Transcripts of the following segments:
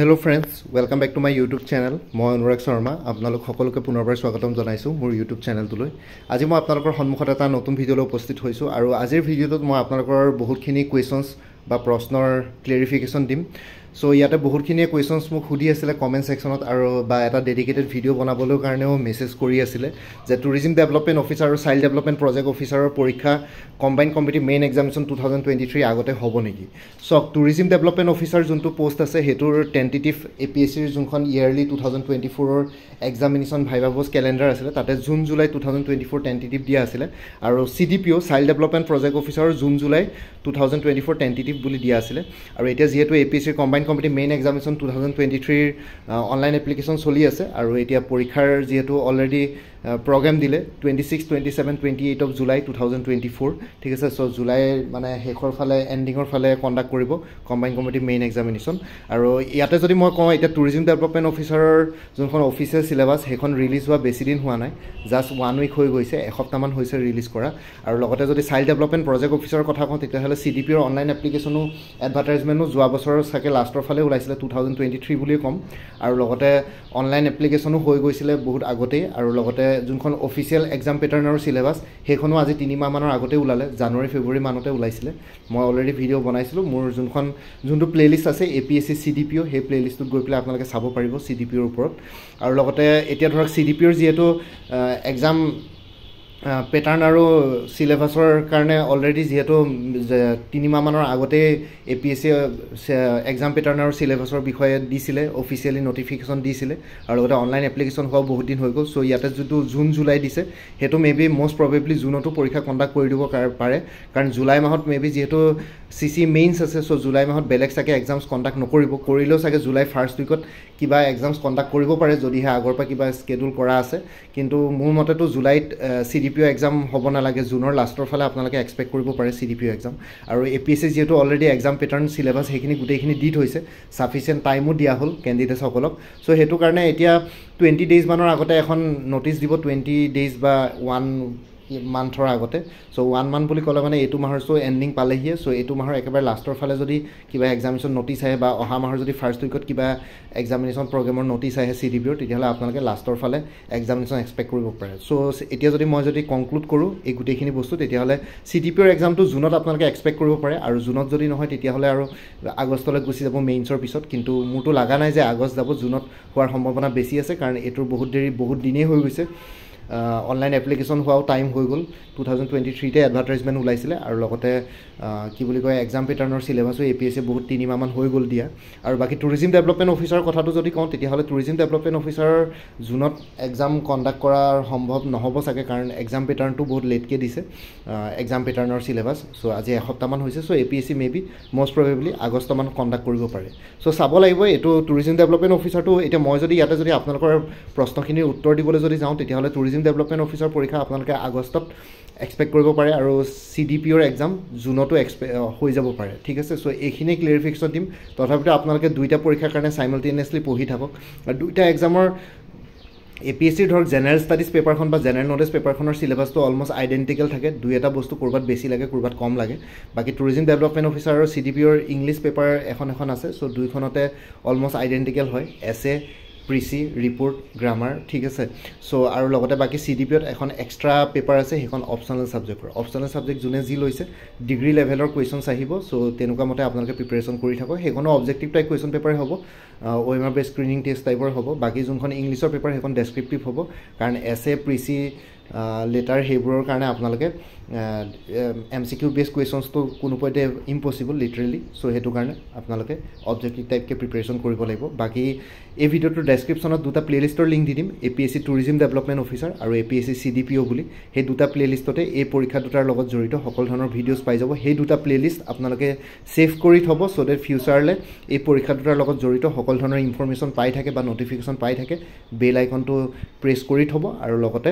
Hello friends, welcome back to my YouTube channel. মই অনুৰাগ শৰ্মা আপোনালোক সকলোকে পুনৰবাৰ স্বাগতম জনাইছো মোৰ YouTube চেনেলটোলৈ। আজি মই আপোনালোকৰ সন্মুখত এটা নতুন ভিডিঅ'লৈ উপস্থিত হৈছো আৰু আজিৰ ভিডিঅ'টোত মই আপোনালোকৰ বহুতখিনি কোৱেশ্যনছ বা প্ৰশ্নৰ ক্লেৰিফিকেশ্যন দিম। সো ইয়াতে বহুতখিনি কোৱেশ্যনছ মোক সুধি আছিল কমেন্ট সেকশনত আৰু বা এটা ডেডিকেটেড ভিডিঅ' বনাবলৈ কাৰণেও মেছেজ কৰি আছিল যে টুৰিজম ডেভেলপমেন্ট অফিচাৰ আৰু চাইল্ড ডেভেলপমেন্ট প্ৰজেক্ট অফিচাৰৰ পৰীক্ষা কম্বাইন কম্পিটিটিভ মেইন এক্সামিনেশ্যন 2023 আগতে হ'ব নেকি। সো টুৰিজম ডেভেলপমেন্ট অফিচাৰ যোনটো পোষ্ট আছে হেতুৰ টেন্টেটিভ এপিএসসিৰ যোনখন ইয়াৰলি 2024ৰ এক্সামিনেশ্যন ভাইভা ভোজ ক্যালেন্ডাৰ আছিল তাতে জুন জুলাই 2024 টেন্টেটিভ দিয়া আছিল আৰু সিডিপিও চাইল্ড ডেভেলপমেন্ট প্ৰজেক্ট অফিচাৰৰ জুন জুলাই 2024 টেন্টেটিভ বুলি দিয়া আছিল আৰু এতিয়া যেহেতু এপিএসসিৰ combine competitive main examination 2023 online application চলি আছে আৰু এতিয়া পৰীক্ষাৰ যেহেতু অলৰেডি program দিলে 26 27 28 of July 2024 ঠিক আছে। সো জুলাই মানে হেকৰ ফালে এন্ডিংৰ ফালে কন্ডাক্ট কৰিব কম্বাইন কম্পিটিটিভ মেইন এক্সামিনেশ্যন আৰু ইয়াতে যদি মই কওঁ এটা টুৰিজম ডেভেলপমেন্ট অফিচাৰৰ যোনখন অফিচিয়েল সিলেবাস হেখন ৰিলিজ হোৱা বেছি দিন হোৱা নাই, জাস্ট 1 উইক হৈ গৈছে, এসপ্তাহমান হৈছে ৰিলিজ কৰা। আৰু লগতে যদি চাইল্ড ডেভেলপমেন্ট প্ৰজেক্ট অফিচাৰৰ কথা কওঁ তেতিয়াহ'লে সিডিপিৰ অনলাইন এপ্লিকেশ্যনো এডভাৰটাইজমেণ্টো যোৱা বছৰৰ সাকে লাষ্টৰ ফালে ওলাইছিলে 2023 বুলি কম আৰু লগতে অনলাইন এপ্লিকেশ্যনো হৈ গৈছিলে বহুত আগতে আৰু লগতে যোনখন অফিচিয়েল এক্সাম পেটাৰ্নৰ সিলেবাস হেখনো আজি 3 মাহ মানৰ আগতে ওলালে, জানুৱাৰী ফেব্ৰুৱাৰী মানতে ওলাইছিলে। মই অলৰেডি ভিডিঅ' বনাইছিলোঁ মোৰ যোনটো প্লেলিষ্ট আছে এপিএসসি সিডিপিও সেই প্লেলিষ্টত গৈ পেলাই আপোনালোকে চাব পাৰিব সিডিপিৰ ওপৰত। আৰু লগতে এতিয়া ধৰক সিডিপিৰ যেহেতু এক্সাম পেটাৰ্ন আৰু সিলেবাসৰ কাৰণে অলৰেডি যেহেতু 3 মাহ মানৰ আগতে এপিএসসি এক্সাম পেটাৰ্ন আৰু সিলেবাসৰ বিষয়ে দিছিলে, অফিচিয়েলি নটিফিকেশ্যন দিছিলে আৰু লগতে অনলাইন এপ্লিকেশ্যন হোৱা বহুত দিন হৈ গ'ল। সো ইয়াতে যিটো জুন জুলাই দিছে হেতু মেবি মোষ্ট প্ৰবেবলি জুনতো পৰীক্ষা কন্ডাক্ট কৰি দিব পাৰে, কাৰণ জুলাই মাহত মেবি যেহেতু সিসি মেইনছ আছে। সো জুলাই মাহত বেলেগ চাগে এক্সামছ কন্ডাক্ট নকৰিব, কৰিলেও চাগে জুলাই ফাৰ্ষ্ট উইকত কিবা এক্সামছ কন্ডাক্ট কৰিব পাৰে যদিহে আগৰ পৰা কিবা স্কেডুল কৰা আছে, কিন্তু মোৰ মতেতো জুলাইত সিডিপিও এক্সাম হ'ব নালাগে, জুনৰ লাষ্টৰ ফালে আপোনালোকে এক্সপেক্ট কৰিব পাৰে সিডিপিও এক্সাম। আৰু এপিএসসি যেহেতু অলৰেডি এক্সাম পেটাৰ্ন সিলেবাস সেইখিনি গোটেইখিনি দি থৈছে, সাফিচিয়েণ্ট টাইমো দিয়া হ'ল কেণ্ডিডেটসকলক। সো সেইটো কাৰণে এতিয়া 20 ডেইজ মানৰ আগতে এখন নটিচ দিব, 20 ডেইজ বা 1 মান্থৰ আগতে। সো 1 মান্থ বুলি ক'লে মানে এইটো মাহৰ সো এণ্ডিং পালেহিয়ে। সো এইটো মাহৰ একেবাৰে লাষ্টৰ ফালে যদি কিবা এক্সামিনেশ্যন নটিচ আহে বা অহা মাহৰ যদি ফাৰ্ষ্ট উইকত কিবা এক্সামিনেশ্যন প্ৰগ্ৰেমৰ নটিচ আহে সিডিপিৰ, তেতিয়াহ'লে আপোনালোকে লাষ্টৰ ফালে এক্সামিনেশ্যন এক্সপেক্ট কৰিব পাৰে। সো এতিয়া যদি মই কনক্লুড কৰোঁ এই গোটেইখিনি বস্তু, তেতিয়াহ'লে সিডিপিৰ এক্সামটো জুনত আপোনালোকে এক্সপেক্ট কৰিব পাৰে আৰু জুনত যদি নহয় তেতিয়াহ'লে আৰু আগষ্টলৈ গুচি যাব মেইনছৰ পিছত। কিন্তু মোৰতো লগা নাই যে আগষ্ট যাব, জুনত হোৱাৰ সম্ভাৱনা বেছি আছে, কাৰণ এইটোৰ বহুত দিনেই হৈ গৈছে। অনলাইন এপ্লিকেশ্যন হোৱাও টাইম হৈ গ'ল, 2023তে এডভাৰটাইজমেণ্ট ওলাইছিলে আৰু লগতে কি বুলি কয় এক্সাম পেটাৰ্নৰ সিলেবাছো এপিএসসি বহুত 3 মাহমান হৈ গ'ল দিয়া। আৰু বাকী টুৰিজম ডেভেলপমেণ্ট অফিচাৰৰ কথাটো যদি কওঁ তেতিয়াহ'লে টুৰিজম ডেভেলপমেণ্ট অফিচাৰৰ জুনত এক্সাম কণ্ডাক্ট কৰাৰ সম্ভৱ নহ'ব চাগে, কাৰণ এক্সাম পেটাৰ্ণটো বহুত লেটকৈ দিছে এক্সাম পেটাৰ্নৰ সিলেবাছ। সো আজি এসপ্তাহমান হৈছে। So APSC maybe most probably আগষ্টমানত কণ্ডাক্ট কৰিব পাৰে। সো চাব লাগিব এইটো টুৰিজম ডেভেলপমেণ্ট অফিচাৰটো। এতিয়া মই ইয়াতে যদি আপোনালোকৰ প্ৰশ্নখিনিৰ উত্তৰ দিবলৈ যদি যাওঁ তেতিয়াহ'লে টুৰিজম ডেভেলপমেণ্ট অফিচাৰ পৰীক্ষা আপোনালোকে আগষ্টত এক্সপেক্ট কৰিব পাৰে আৰু সিডিপিঅ'ৰ এক্সাম জুনতো হৈ যাব পাৰে, ঠিক আছে। সো এইখিনি ক্লেৰিফিকেশ্যন দিম। তথাপিতো আপোনালোকে দুইটা পৰীক্ষাৰ কাৰণে চাইমালটেনিয়াছলি পঢ়ি থাকক আৰু দুইটা এক্সামৰ এপিএসসিৰ ধৰক জেনেৰেল ষ্টাডিজ পেপাৰখন বা জেনেৰেল নলেজ পেপাৰখনৰ সিলেবাছটো অলমষ্ট আইডেণ্টিকেল থাকে, দুই এটা বস্তু ক'ৰবাত বেছি লাগে ক'ৰবাত কম লাগে। বাকী টুৰিজম ডেভেলপমেণ্ট অফিচাৰ আৰু সিডিপিঅ'ৰ ইংলিছ পেপাৰ এখন আছে। সো দুইখনতে অলমষ্ট আইডেণ্টিকেল হয়, এছে প্ৰিচি ৰিপৰ্ট গ্ৰামাৰ, ঠিক আছে। সো আৰু লগতে বাকী সিডিপিঅ'ত এখন এক্সট্ৰা পেপাৰ আছে, সেইখন অপশ্যনেল ছাবজেক্টৰ। অপশ্যনেল ছাবজেক্ট যোনে যি লৈছে ডিগ্ৰী লেভেলৰ কুৱেশ্যনছ আহিব। সো তেনেকুৱা মতে আপোনালোকে প্ৰিপেৰেশ্যন কৰি থাকক। সেইখনো অবজেক্টিভ টাইপ কুৱেশ্যন পেপাৰে হ'ব, OMR বেছ স্ক্ৰিনিং টেষ্ট টাইপৰ হ'ব। বাকী যোনখন ইংলিছৰ পেপাৰ সেইখন ডেছক্ৰিপটিভ হ'ব, কাৰণ এছে প্ৰিচি লেটাৰ সেইবোৰৰ কাৰণে আপোনালোকে MCQ বেছ কুৱেশ্যনছটো কোনো পইণ্টে ইম্পচিবল লিটাৰেলি। সো সেইটো কাৰণে আপোনালোকে অবজেক্টিভ টাইপকৈ প্ৰিপেৰেশ্যন কৰিব লাগিব। বাকী এই ভিডিঅ'টোৰ ডেছক্ৰিপশ্যনত দুটা প্লেলিষ্টৰ লিংক দি দিম, এপিএসসি টুৰিজম ডেভেলপমেণ্ট অফিচাৰ আৰু এপিএসসি সিডিপিঅ' বুলি। সেই দুটা প্লেলিষ্টতে এই পৰীক্ষা দুটাৰ লগত জড়িত সকলো ধৰণৰ ভিডিঅ'জ পাই যাব। সেই দুটা প্লেলিষ্ট আপোনালোকে ছেভ কৰি থ'ব, ছ' ডেট ফিউচাৰলৈ এই পৰীক্ষা দুটাৰ লগত জড়িত সকলো ধৰণৰ ইনফৰমেশ্যন পাই থাকে বা নটিফিকেশ্যন পাই থাকে। বেল আইকনটো প্ৰেছ কৰি থ'ব আৰু লগতে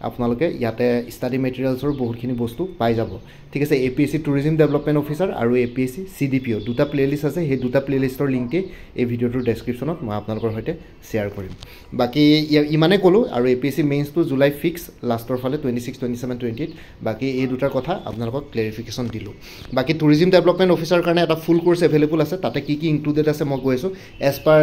আপোনালোকে ইয়াতে ষ্টাডি মেটেৰিয়েলছৰ বহুতখিনি বস্তু পাই যাব। ঠিক আছে APSC টুৰিজিম ডেভেলপমেণ্ট অফিচাৰ আৰু APSC CDPO দুটা প্লেলিষ্ট আছে সেই দুটা প্লেলিষ্টৰ লিংকটি এই ভিডিঅ'টোৰ ডেছক্ৰিপশ্যনত মই আপোনালোকৰ সৈতে শ্বেয়াৰ কৰিম বাকি ইমানে ক'লোঁ আৰু APSC মেইনছটো জুলাই ফিক্স লাষ্টৰ ফালে 26 27 28 বাকি এই দুটাৰ কথা আপোনালোকক ক্লেৰিফিকেশ্যন দিলোঁ বাকি টুৰিজিম ডেভেলপমেণ্ট অফিচাৰ কাৰণে এটা ফুল কোৰ্ছ এভেইলেবল আছে তাতে কি ইনক্লুডেড আছে মই কৈ আছোঁ এজ পাৰ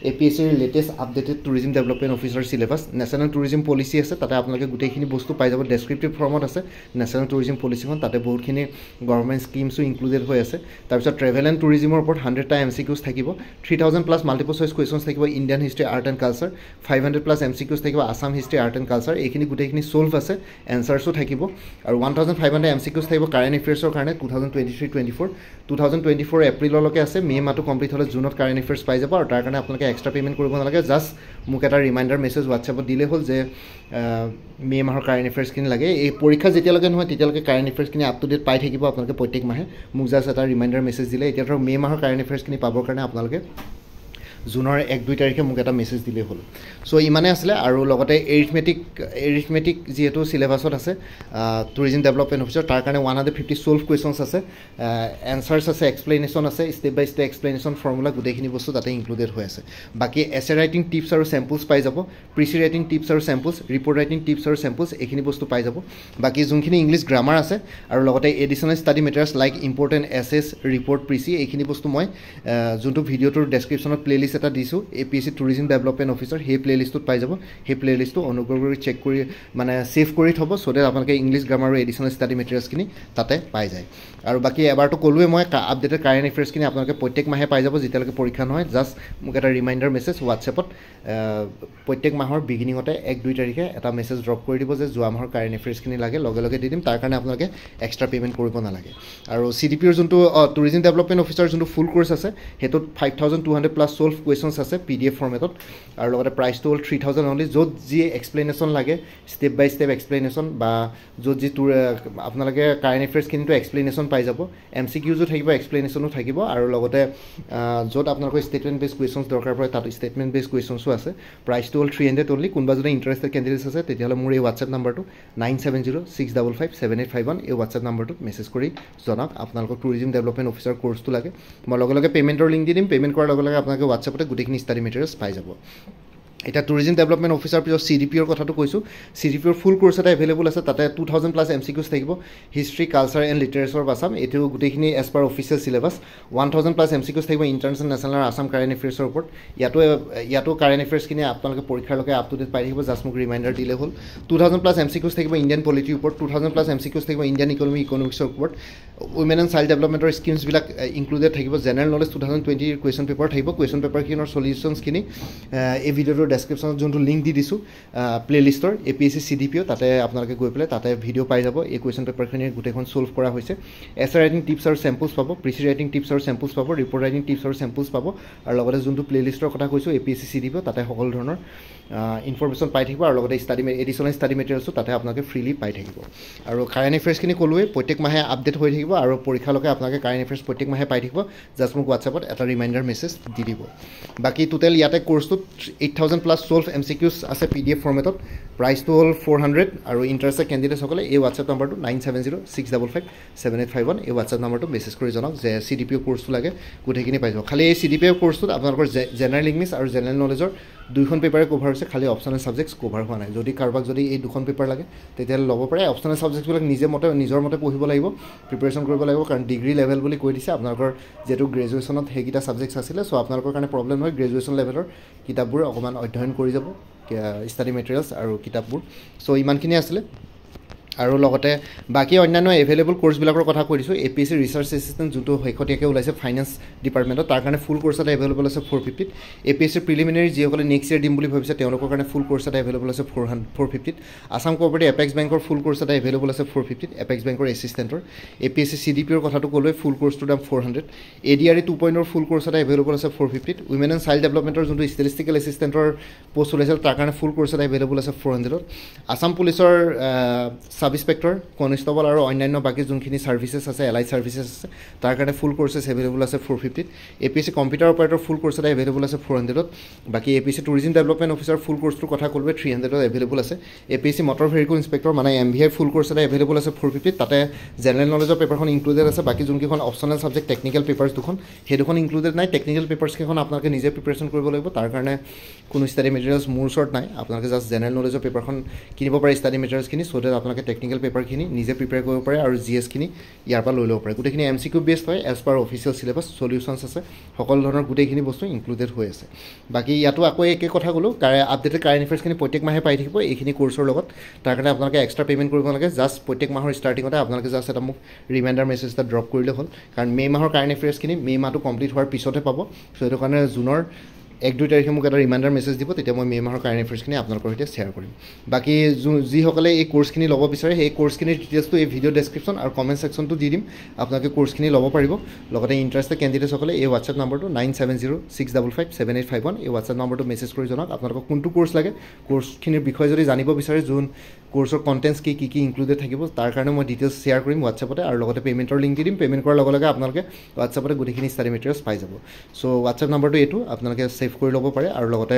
APSCৰ latest updated tourism development officer syllabus national tourism policy আছে তাতে আপোনালোকে গোটেইখিনি বস্তু পাই যাব ডেছক্ৰিপটিভ ফৰ্মত আছে নেশ্যনেল টুৰিজিম পলিচিখন তাতে বহুতখিনি গভৰ্ণমেণ্ট স্কিমছো ইনক্লুডেড হৈ আছে তাৰপিছত ট্ৰেভেল এণ্ড টুৰিজিমৰ ওপৰত 100টা MCQs থাকিব 3000 প্লাছ মাল্টিপল চইচ কুৱেশ্যনছ থাকিব Indian history art and culture 500 plus MCQs থাকিব Assam history art and culture এইখিনি গোটেইখিনি ছল্ভ আছে এনচাৰ্ছো থাকিব আৰু 1500 MCQs থাকিব কাৰেণ্ট এফেয়াৰ্ছৰ কাৰণে 2023-24 এপ্ৰিললৈকে আছে মে মাহটো কমপ্লিট হ'লে জুনত কাৰেণ্ট এফেয়াৰ্ছ পাই যাব আৰু তাৰ কাৰণে আপোনালোকে এক্সট্ৰা পে'মেণ্ট কৰিব নালাগে জাষ্ট মোক এটা ৰিমাইণ্ডাৰ মেছেজ হোৱাটছএপত দিলেই হ'ল যে মে মাহৰ কাৰেণ্ট এফেয়াৰ্ছখিনি লাগে এই পৰীক্ষা যেতিয়ালৈকে নহয় তেতিয়ালৈকে কাৰেণ্ট এফেয়াৰ্ছখিনি আপ টু ডেট পাই থাকিব আপোনালোকে প্ৰত্যেক মাহে মোক জাষ্ট এটা ৰিমাইণ্ডাৰ মেছেজ দিলে এতিয়া ধৰক মে মাহৰ কাৰেণ্ট এফেয়াৰ্ছখিনি পাবৰ কাৰণে আপোনালোকে জুনৰ 1-2 তাৰিখে মোক এটা মেছেজ দিলেই হ'ল চ' ইমানে আছিলে আৰু লগতে এৰিথমেটিক যিহেতু চিলেবাছত আছে টুৰিজিম ডেভেলপমেণ্ট অফিচাৰ তাৰ কাৰণে 150 ছল্ভ কুৱেশ্যনছ আছে এনচাৰ্ছ আছে এক্সপ্লেনেশ্যন আছে ষ্টেপ বাই ষ্টেপ এক্সপ্লেনেশ্যন ফৰ্মুলা গোটেইখিনি বস্তু তাতে ইনক্লুডেড হৈ আছে বাকী এছে ৰাইটিং টিপছ আৰু চেম্পলছ পাই যাব প্ৰিচি ৰাইটিং টিপছ আৰু চেম্পলছ ৰিপৰ্ট ৰাইটিং টিপছ আৰু চেম্পলছ এইখিনি বস্তু পাই যাব বাকী যোনখিনি ইংলিছ গ্ৰামাৰ আছে আৰু লগতে additional study materials like important essays report precis এইখিনি বস্তু মই যোনটো ভিডিঅ'টোৰ ডেছক্ৰিপশ্যনত প্লেলিষ্ট এটা দিছোঁ APSC টুৰিজিম ডেভেলপমেণ্ট অফিচাৰ সেই প্লেলিষ্টটোত পাই যাব সেই প্লেলিষ্টটো অনুগ্ৰহ কৰি চেক কৰি মানে ছেভ কৰি থ'ব চ' ডেট আপোনালোকে ইংলিছ গ্ৰামাৰ আৰু এডিশ্যনেল ষ্টাডি মেটেৰিয়েলছখিনি তাতে পাই যায় আৰু বাকী এবাৰটো ক'লোৱে মই আপডেটেড কাৰেণ্ট এফেয়াৰ্ছখিনি আপোনালোকে প্ৰত্যেক মাহে পাই যাব যেতিয়ালৈকে পৰীক্ষা নহয় জাষ্ট মোক এটা ৰিমাইণ্ডাৰ মেছেজ হোৱাটছএপত প্ৰত্যেক মাহৰ বিগিনিঙতে 1-2 তাৰিখে এটা মেছেজ ড্ৰপ কৰি দিব যে যোৱা মাহৰ কাৰেণ্ট এফেয়াৰ্ছখিনি লাগে লগে লগে দি দিম তাৰ কাৰণে আপোনালোকে এক্সট্ৰা পে'মেণ্ট কৰিব নালাগে আৰু CDPৰ যোনটো টুৰিজিম ডেভেলপমেণ্ট অফিচাৰ যোনটো ফুল কোৰ্ছ আছে সেইটোত 5200 প্লাছ ছল্ভ কুৱেশ্যনছ আছে PDF ফৰ্মেটত আৰু লগতে প্ৰাইচটো হ'ল 3000 অনলি য'ত যি এক্সপ্লেনেশ্যন লাগে ষ্টেপ বাই ষ্টেপ এক্সপ্লেনেশ্যন বা য'ত যি আপোনালোকে কাৰেণ্ট এফেয়াৰ্ছখিনিতো এক্সপ্লেনেশ্যন পাই যাব MCQছো থাকিব এক্সপ্লেনেশ্যনো থাকিব আৰু লগতে য'ত আপোনালোকৰ ষ্টেটমেণ্ট বেছ কুৱেশ্যনছ দৰকাৰ পৰে তাত ষ্টেটমেণ্ট বেছ কুৱেশ্যনছো আছে প্ৰাইচটো হ'ল 300 অনলি কোনোবা যদি ইণ্টাৰেষ্টেড কেণ্ডিডেটছ আছে তেতিয়াহ'লে মোৰ এই হোৱাটছএপ নাম্বাৰটো 9706557851 এই হোৱাটছএপ নাম্বাৰটোত মেছেজ কৰি জনাওক আপোনালোকক টুৰিজিম ডেভেলপমেণ্ট অফিচাৰ কোৰ্চটো লাগে মই লগে লগে পে'মেণ্টৰ লিংক দি দিম পে'মেণ্ট কৰাৰ লগে লগে আপোনালোকে হোৱাটছএপতে গোটেইখিনি ষ্টাডি মেটেৰিয়েলছ পাই যাব এটা টুৰিজিম ডেভেলপমেণ্ট অফিচাৰ পিছত CDPৰ কথাটো কৈছোঁ CDPৰ ফুল কোৰ্ছ এটা এভেইলেবল আছে তাতে 2000 প্লাছ MCQs থাকিব history culture and literature of Assam এইটো গোটেইখিনি as per official syllabus 1000 plus MCQs থাকিব ইণ্টাৰনেশ্যনেল নেশ্যনেল আৰু আছাম কাৰেণ্ট এফেয়াৰ্ছৰ ওপৰত ইয়াতো কাৰেণ্ট এফেয়াৰ্ছখিনি আপোনালোকে পৰীক্ষাৰলৈকে আপ টু ডেট পাই থাকিব জাষ্ট মোক ৰিমাইণ্ডাৰ দিলে হ'ল 2000 প্লাছ MCQs থাকিব ইণ্ডিয়ান পলিটিৰ ওপৰত 2000 প্লাছ MCQs থাকিব ইণ্ডিয়ান ইকনমিক্সৰ ওপৰত উইমেন এণ্ড চাইল্ড ডেভেলপমেণ্টৰ স্কিমছবিলাক ইনক্লুডেড থাকিব জেনেৰেল নলেজ 2020 কুৱেশ্যন পেপাৰ থাকিব কুৱেশ্যন পেপাৰখিনৰ চলিউশ্যনছখিনি এই ভিডিঅ'টোৰ ডেছক্ৰিপশ্যনত যোনটো লিংক দি দিছোঁ প্লেলিষ্টৰ APSC CDPO তাতে আপোনালোকে গৈ পেলাই তাতে ভিডিঅ' পাই যাব এই কুৱেশ্যন পেপাৰখিনি গোটেইখন ছল্ভ কৰা হৈছে এছে ৰাইটিং টিপছ আৰু চেম্পলছ পাব প্ৰিচি ৰাইটিং টিপছ আৰু চেম্পলছ পাব ৰিপৰ্ট ৰাইটিং টিপছ আৰু চেম্পলছ পাব আৰু লগতে যোনটো প্লেলিষ্টৰ কথা কৈছোঁ APSC CDPO তাতে সকলো ধৰণৰ ইনফৰমেশ্যন পাই থাকিব আৰু লগতে এডিশ্যনেল ষ্টাডি মেটেৰিয়েলছো তাতে আপোনালোকে ফ্ৰীলি পাই থাকিব আৰু কাৰেণ্ট এফেয়াৰ্ছখিনি ক'লোৱে প্ৰত্যেক মাহে আপডেট হৈ থাকিব আৰু পৰীক্ষালৈকে আপোনালোকে কাৰেণ্ট এফেয়াৰ্ছ প্ৰত্যেক মাহে পাই থাকিব জাষ্ট মোক হোৱাটছএপত এটা ৰিমাইণ্ডাৰ মেছেজ দি দিব বাকী টোটেল ইয়াতে কোৰ্চটোত 8000 প্লাছ ছল্ভ MCQs আছে PDF ফৰ্মেটত প্ৰাইচটো হ'ল 400 আৰু ইণ্টাৰেষ্টেড কেণ্ডিডেটসকলে এই হোৱাটছএপ নাম্বাৰটো 9706557851 এই হোৱাটছএপ নাম্বাৰটো মেছেজ কৰি জনাওক যে CDPO কোৰ্চটো লাগে গোটেইখিনি পাই যাব খালি এই CDPO কোৰ্চটোত আপোনালোকৰ জেনেৰেল ইংলিছ আৰু জেনেৰেল নলেজৰ দুইখন পেপাৰে কভাৰ হৈছে খালি অপশ্যনেল ছাবজেক্টছ কভাৰ হোৱা নাই যদি কাৰোবাক যদি এই দুখন পেপাৰ লাগে তেতিয়াহ'লে ল'ব পাৰে অপশ্যনেল ছাবজেক্টছবিলাক নিজৰ মতে পঢ়িব লাগিব প্ৰিপেৰেশ্যন কৰিব লাগিব কাৰণ ডিগ্ৰী লেভেল বুলি কৈ দিছে আপোনালোকৰ যিহেতু গ্ৰেজুৱেশ্যনত সেইকেইটা ছাবজেক্টছ আছিলে চ' আপোনালোকৰ কাৰণে প্ৰব্লেম হয় গ্ৰেজুৱেশ্যন লেভেলৰ কিতাপবোৰ অকণমান অধ্যয়ন কৰি যাব ষ্টাডি মেটেৰিয়েলছ আৰু কিতাপবোৰ চ' ইমানখিনি আছিলে আৰু লগতে বাকী অন্যান্য এভেইলেবল কোৰ্চবিলাকৰ কথা কৈ দিছোঁ APSC ৰিচাৰ্চ এছিষ্টেণ্ট যোনটো শেহতীয়াকৈ ওলাইছে ফাইনেন্স ডিপাৰ্টমেণ্টত তাৰ কাৰণে ফুল কোৰ্চ এটা এভেইলেবল আছে 450 APSC প্ৰিলিমিনাৰী যিসকলে নেক্সট ইয়েৰ দিম বুলি ভাবিছে তেওঁলোকৰ কাৰণে ফুল কোৰ্চ এটা এভেইলেবল আছে 450 আছাম কোঅপাৰেটিভ এপেক্স বেংকৰ ফুল কোৰ্চ এটা এভেইলেবল আছে 450 এপেক্স বেংকৰ এছিষ্টেণ্টৰ APSC CDPৰ কথাটো ক'লোৱে ফুল কোৰ্চটোৰ দাম 400 ADRE 2.0 ফুল কোৰ্চ এটা এভেইলেবল আছে 450 উইমেন এণ্ড চাইল্ড ডেভেলপমেণ্টৰ যোনটো ষ্টেটিষ্টিকেল এছিষ্টেণ্টৰ পোষ্ট ওলাইছিল তাৰ কাৰণে ফুল কোৰ্চ এটা এভেইলেবল আছে 400 আছাম পুলিচৰ সাব ইন্সপেক্টৰ কনষ্টেবল আৰু অন্যান্য বাকী যোনখিনি ছাৰ্ভিচেছ আছে এলাই ছাৰ্ভিচেছ আছে তাৰ কাৰণে ফুল কোৰ্চেছ এভেইলেবল আছে 450ত APSC কম্পিউটাৰ অপাৰেটৰ ফুল কোৰ্চ এটা এভেইলেবল আছে 400ত বাকী APSC টুৰিজম ডেভেলপমেণ্ট অফিচাৰ ফুল কোৰ্চটোৰ কথা ক'লে 300ত এভেইলেবল আছে APSC মটৰ ভেহিকল ইন্সপেক্টৰ মানে MVI ফুল কোৰ্চ এটা এভেইলেবল আছে 450ত তাতে জেনেৰেল নলেজৰ পেপাৰখন ইনক্লুডেড আছে বাকী যোনকেইখন অপচনেল সাবজেক্ট টেকনিকেল পেপাৰ্ছ দুখন সেই দুখন ইনক্লুডেড নাই টেকনিকেল পেপাৰ্ছকেইখন আপোনালোকে নিজে প্ৰিপাৰেশ্যন কৰিব লাগিব তাৰ কাৰণে কোনো ষ্টাডি মেটেৰিয়েলছ মোৰ ওচৰত নাই আপোনালোকে জাষ্ট জেনেৰেল নলেজৰ পেপাৰখন কিনিব পাৰে ষ্টাডি মেটেৰিয়েলছখিনি চ' ডেট আপোনালোকে টেকনিকেল পেপাৰখিনি নিজে প্ৰিপেয়াৰ কৰিব পাৰে আৰু GSখিনি ইয়াৰ পৰা লৈ ল'ব পাৰে গোটেইখিনি MCQ বেছড হয় এজ পাৰ অফিচিয়েল চিলেবাছ সলিউশ্যনছ আছে সকলো ধৰণৰ গোটেইখিনি বস্তু ইনক্লুডেড হৈ আছে বাকী ইয়াতো আকৌ একে কথা ক'লোঁ আপডেটেড কাৰেণ্ট এফেয়াৰ্ছখিনি প্ৰত্যেক মাহে পাই থাকিব এইখিনি কোৰ্চৰ লগত তাৰ কাৰণে আপোনালোকে এক্সট্ৰা পে'মেণ্ট কৰিব নালাগে জাষ্ট প্ৰত্যেক মাহৰ ষ্টাৰ্টিঙতে আপোনালোকে জাষ্ট এটা মোক ৰিমাইণ্ডাৰ মেছেজ এটা ড্ৰপ কৰিলে হ'ল কাৰণ মে' মাহৰ কাৰেণ্ট এফেয়াৰ্ছখিনি মে' মাহটো কমপ্লিট হোৱাৰ পিছতহে পাব চ' সেইটো কাৰণে জুনৰ 1-2 তাৰিখে মোক এটা ৰিমাইণ্ডাৰ মেছেজ দিব তেতিয়া মই মে' মাহৰ কাৰেণ্ট এফেয়াৰ্ছখিনি আপোনালোকৰ সৈতে শ্বেয়াৰ কৰিম বাকী যিসকলে এই কোৰ্চখিনি ল'ব বিচাৰে সেই কোৰ্চখিনিৰ ডিটেইলছটো এই ভিডিঅ' ডেছক্ৰিপশ্যন আৰু কমেণ্ট ছেকশ্যনটো দি দিম আপোনালোকে কোৰ্চখিনি ল'ব পাৰিব লগতে ইণ্টাৰেষ্টেড কেণ্ডিডেটসকলে এই হোৱাটছএপ নম্বৰটো 9706557851 এই হোৱাটছএপ নম্বৰটো মেছেজ কৰি জনাওক আপোনালোকক কোনটো কোৰ্চ লাগে কোৰ্চখিনিৰ বিষয়ে যদি জানিব বিচাৰে যোন কোৰ্চৰ কণ্টেণ্টছ কি ইনক্লুডেড থাকিব তাৰ কাৰণে মই ডিটেইলছ শ্বেয়াৰ কৰিম হোৱাটছএপতে আৰু লগতে পে'মেণ্টৰ লিংক দি দিম পে'মেণ্ট কৰাৰ লগে লগে আপোনালোকে হোৱাটছএপতে গোটেইখিনি ষ্টাডি মেটেৰিয়েলছ পাই যাব চ' হোৱাটছএপ নম্বৰটো এইটো আপোনালোকে ছেভ কৰি ল'ব পাৰে আৰু লগতে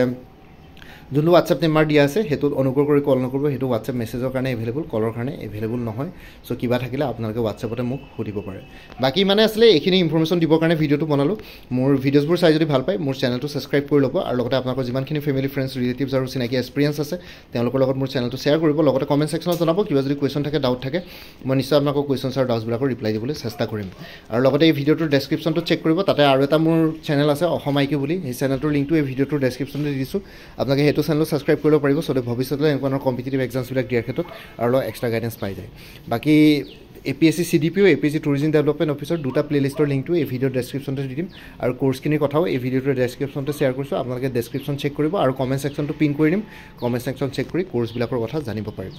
যোনটো হোৱাটছএপ নাম্বাৰ দিয়া আছে সেইটোত অনুগ্ৰহ কৰি কল নকৰিব সেইটো হোৱাটছএপ মেছেজৰ কাৰণে এভেইলেবল কলৰ কাৰণে এভেইলেবল নহয় চ' কিবা থাকিলে আপোনালোকে হোৱাটছএপতে মোক সুধিব পাৰে বাকী মানে আছিলে এইখিনি ইনফৰমেশ্যন দিবৰ কাৰণে ভিডিঅ'টো বনালোঁ মোৰ ভিডিঅ'ছবোৰ চাই যদি ভাল পায় মোৰ চেনেলটো ছাবস্ক্ৰাইব কৰি ল'ব আৰু লগতে আপোনালোকৰ যিমানখিনি ফেমিলি ফ্ৰেণ্ডছ ৰিলেটিভছ আৰু চিনাকি এক্সপিৰিয়েঞ্চ আছে তেওঁলোকৰ লগত মোৰ চেনেলটো শ্বেয়াৰ কৰিব লগতে কমেণ্ট ছেকশ্যনত জনাব কিবা যদি কুৱেশ্যন থাকে ডাউট থাকে মই নিশ্চয় আপোনালোকৰ কুৱেশ্যনছ আৰু ডাউটছবিলাকৰ ৰিপ্লাই দিবলৈ চেষ্টা কৰিম আৰু লগতে এই ভিডিঅ'টোৰ ডেছক্ৰিপশ্যনটো চেক কৰিব তাতে আৰু এটা মোৰ চেনেল আছে অসম IQ বুলি সেই চেনেলটোৰ লিংকটো এই ভিডিঅ'টোৰ ডেছক্ৰিপশ্যনতে দিছোঁ আপোনালোকে সেইটো চেনেলটো ছাবস্ক্ৰাইব কৰিব পাৰিব চ' ভৱিষ্যতে এনেকুৱা ধৰণৰ কম্পিটিটিভ এক্সামছবিলাক দিয়াৰ ক্ষেত্ৰত আৰু অলপ এক্সট্ৰা গাইডেঞ্চ পাই যায় বাকী APSC CDPO APSC tourism development অফিচৰ দুটা প্লেলিষ্টৰ লিংকটো এই ভিডিঅ'ৰ ডেছক্ৰিপশ্যনতে দি দিম আৰু কোৰ্চখিনিৰ কথাও এই ভিডিঅ'টোৰ ডেছক্ৰিপশ্যনতে শ্বেয়াৰ কৰিছোঁ আপোনালোকে ডেছক্ৰিপশ্যন চেক কৰিব আৰু কমেণ্ট ছেকশ্যনটো পিন কৰি দিম কমেণ্ট ছেকশ্যন চেক কৰি কোৰ্চবিলাকৰ কথা জানিব পাৰিব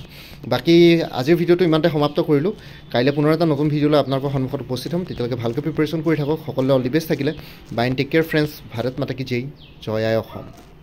বাকী আজিৰ ভিডিঅ'টো ইমানতে সমাপ্ত কৰিলোঁ কাইলৈ পুনৰ এটা নতুন ভিডিঅ'লৈ আপোনালোকৰ সন্মুখত উপস্থিত হ'ম তেতিয়ালৈকে ভালকৈ প্ৰিপাৰেশ্যন কৰি থাকক সকলোৱে অল দি বেষ্ট থাকিলে bye and take care friends Bharat Mata কি জয় আই অসম